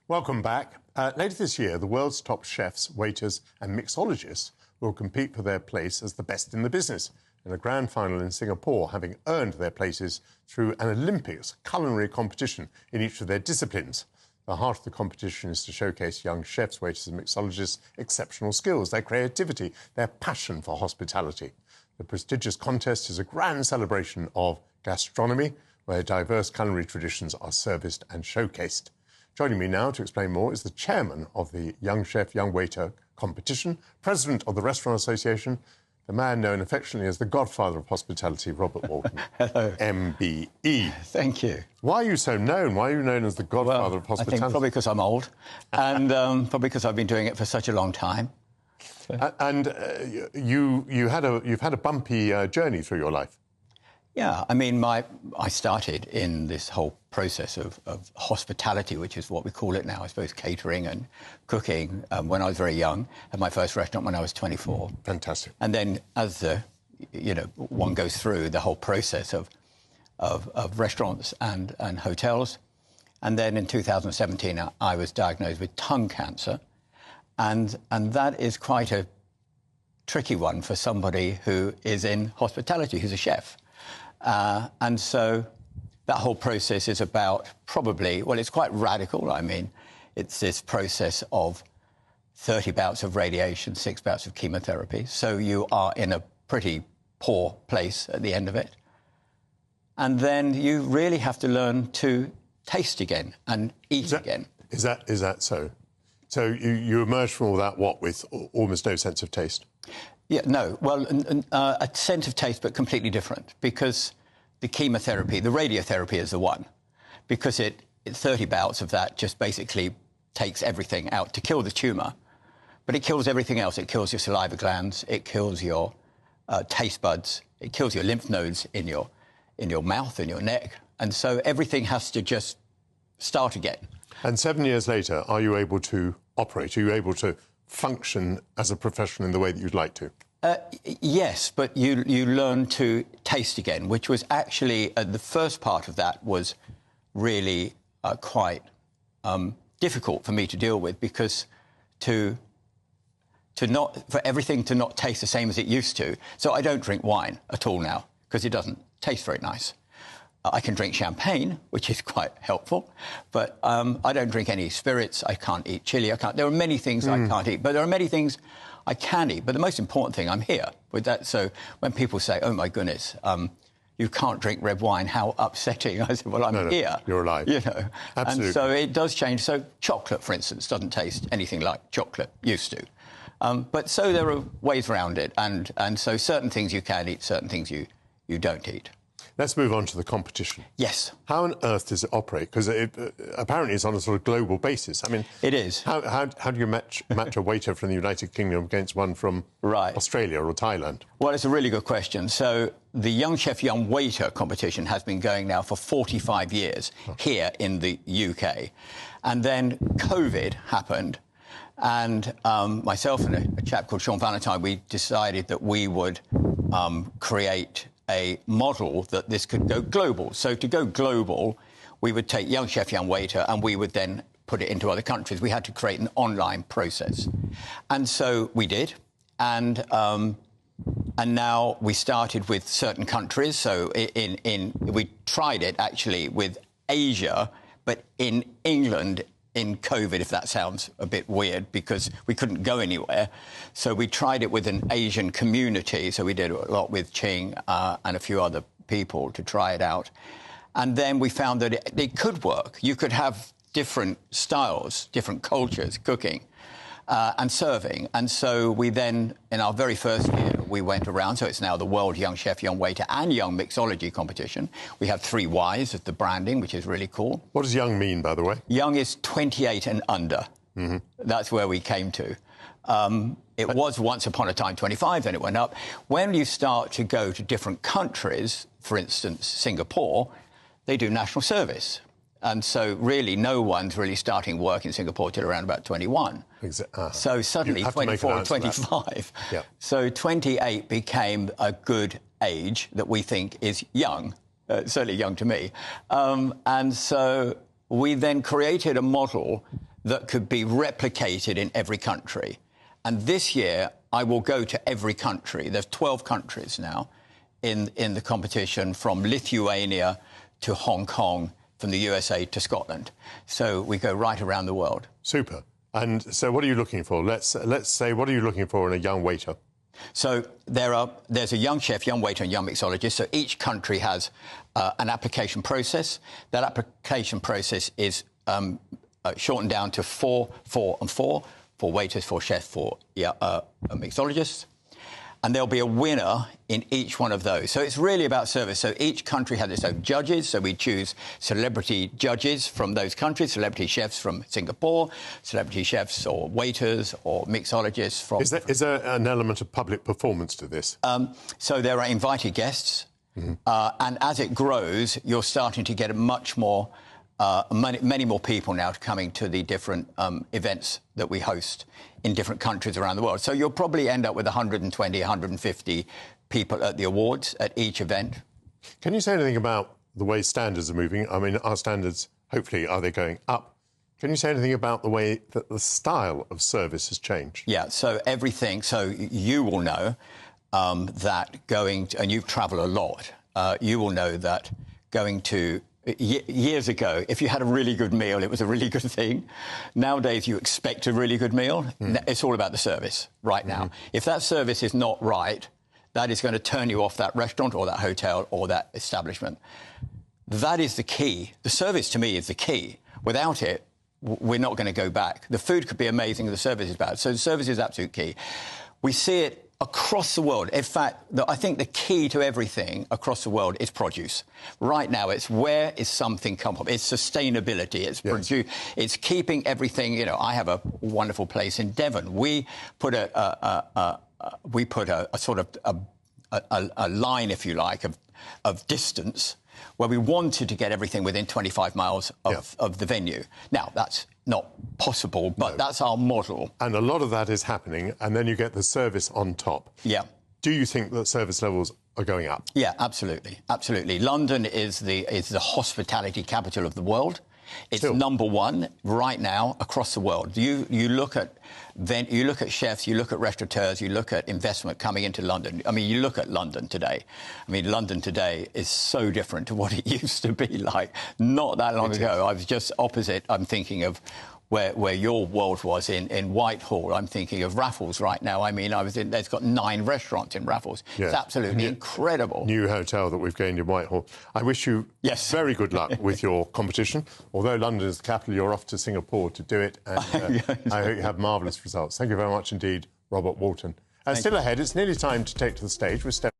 Welcome back. Later this year, the world's top chefs, waiters and mixologists will compete for their place as the best in the business in a grand final in Singapore, having earned their places through an Olympics culinary competition in each of their disciplines. The heart of the competition is to showcase young chefs, waiters and mixologists' exceptional skills, their creativity, their passion for hospitality. The prestigious contest is a grand celebration of gastronomy, where diverse culinary traditions are serviced and showcased. Joining me now to explain more is the chairman of the Young Chef, Young Waiter competition, president of the Restaurant Association, the man known affectionately as the Godfather of Hospitality, Robert Walton MBE. Thank you. Why are you so known? Why are you known as the Godfather of Hospitality? I think probably because I'm old, and probably because I've been doing it for such a long time. And you've had a bumpy journey through your life. Yeah, I mean, I started in this whole process of hospitality, which is what we call it now, I suppose, catering and cooking, when I was very young. Had my first restaurant when I was 24. Fantastic. And then as one goes through the whole process of restaurants and hotels. And then in 2017, I was diagnosed with tongue cancer. And that is quite a tricky one for somebody who is in hospitality, who's a chef. And so that whole process is about it's quite radical. I mean, it's this process of 30 bouts of radiation, 6 bouts of chemotherapy. So you are in a pretty poor place at the end of it. And then you really have to learn to taste again and eat again. Is that so? So you emerged from all that, with almost no sense of taste? Yeah, no. Well, a sense of taste, but completely different, because the chemotherapy, the radiotherapy is the one, because it's 30 bouts of that just basically takes everything out to kill the tumour, but it kills everything else. It kills your saliva glands, it kills your taste buds, it kills your lymph nodes in your mouth and your neck, and so everything has to just start again. And 7 years later, are you able to operate? Are you able to function as a professional in the way that you'd like to? Yes, but you learn to taste again, which was actually the first part of that was really quite difficult for me to deal with, because for everything to not taste the same as it used to. So I don't drink wine at all now because it doesn't taste very nice. I can drink champagne, which is quite helpful, but I don't drink any spirits. I can't eat chili. There are many things I can't eat, but there are many things I can eat. But the most important thing, I'm here with that. So when people say, "Oh my goodness, you can't drink red wine," how upsetting! I said, "Well, I'm here. You're alive." Absolutely. And so it does change. So chocolate, for instance, doesn't taste anything like chocolate used to. But so there are ways around it, and so certain things you can eat, certain things you don't eat. Let's move on to the competition. Yes. How on earth does it operate? Because apparently it's on a sort of global basis. I mean, it is. How do you match a waiter from the United Kingdom against one from Australia or Thailand? Well, it's a really good question. So the Young Chef, Young Waiter competition has been going now for 45 years here in the UK. And then COVID happened. And myself and a chap called Sean Valentine, we decided that we would create a model that this could go global. So to go global, we would take Young Chef, Young Waiter, and we would then put it into other countries. We had to create an online process. And so we did. And now we started with certain countries. So we tried it actually with Asia, but in England, in COVID, if that sounds a bit weird, because we couldn't go anywhere. So we tried it with an Asian community. So we did a lot with Ching and a few other people to try it out. And then we found that it could work. You could have different styles, different cultures, cooking and serving. And so we then, in our very first year, we went around. So it's now the World Young Chef, Young Waiter and Young Mixology competition. We have 3 Ys as the branding, which is really cool. What does young mean, by the way? Young is 28 and under. Mm-hmm. That's where we came to. It was once upon a time 25, then it went up. When you start to go to different countries, for instance, Singapore, they do national service. And so really no one's really starting work in Singapore till around about 21. So suddenly 24 and 25. Yeah. So 28 became a good age that we think is young, certainly young to me. And so we then created a model that could be replicated in every country. And this year, I will go to every country. There's 12 countries now in the competition, from Lithuania to Hong Kong, from the USA to Scotland. So we go right around the world. Super. And so what are you looking for? Let's say, what are you looking for in a young waiter? So there's a young chef, young waiter and young mixologist. So each country has an application process. That application process is shortened down to 4, 4 and 4. 4 waiters, 4 chefs, 4 mixologists. And there'll be a winner in each one of those. So it's really about service. So each country has its own judges. So we choose celebrity judges from those countries, celebrity chefs from Singapore, celebrity chefs or waiters or mixologists from... Is there an element of public performance to this? So there are invited guests. And as it grows, you're starting to get a much more... many more people now coming to the different events that we host in different countries around the world. So you'll probably end up with 120, 150 people at the awards at each event. Can you say anything about the way standards are moving? I mean, our standards, hopefully, are they going up? Can you say anything about the way that the style of service has changed? Yeah, so everything. So you will know that going to, and you've travelled a lot, you will know that going to... Years ago, if you had a really good meal, it was a really good thing. Nowadays, you expect a really good meal. It's all about the service right now. If that service is not right, that is going to turn you off that restaurant or that hotel or that establishment. That is the key. The service, to me, is the key. Without it, we're not going to go back. The food could be amazing, the service is bad. So the service is absolute key. We see it across the world. In fact, I think the key to everything across the world is produce. Right now, it's where is something come from? It's sustainability. It's it's keeping everything. You know, I have a wonderful place in Devon. We put a sort of a line, if you like, of distance where we wanted to get everything within 25 miles of the venue. Now, that's not possible, but that's our model. And a lot of that is happening, and then you get the service on top. Yeah. Do you think that service levels are going up? Yeah, absolutely. Absolutely. London is the hospitality capital of the world. It's number one right now across the world. You look at chefs, you look at restaurateurs, you look at investment coming into London. I mean, you look at London today. I mean, London today is so different to what it used to be like not that long ago. I was just opposite. I'm thinking of where your world was in Whitehall. I'm thinking of Raffles right now. I mean, there's got 9 restaurants in Raffles. Yeah. It's absolutely incredible. New hotel that we've gained in Whitehall. I wish you very good luck with your competition. Although London is the capital, you're off to Singapore to do it. And I hope you have marvellous results. Thank you very much indeed, Robert Walton. Still ahead, it's nearly time to take to the stage with Steph.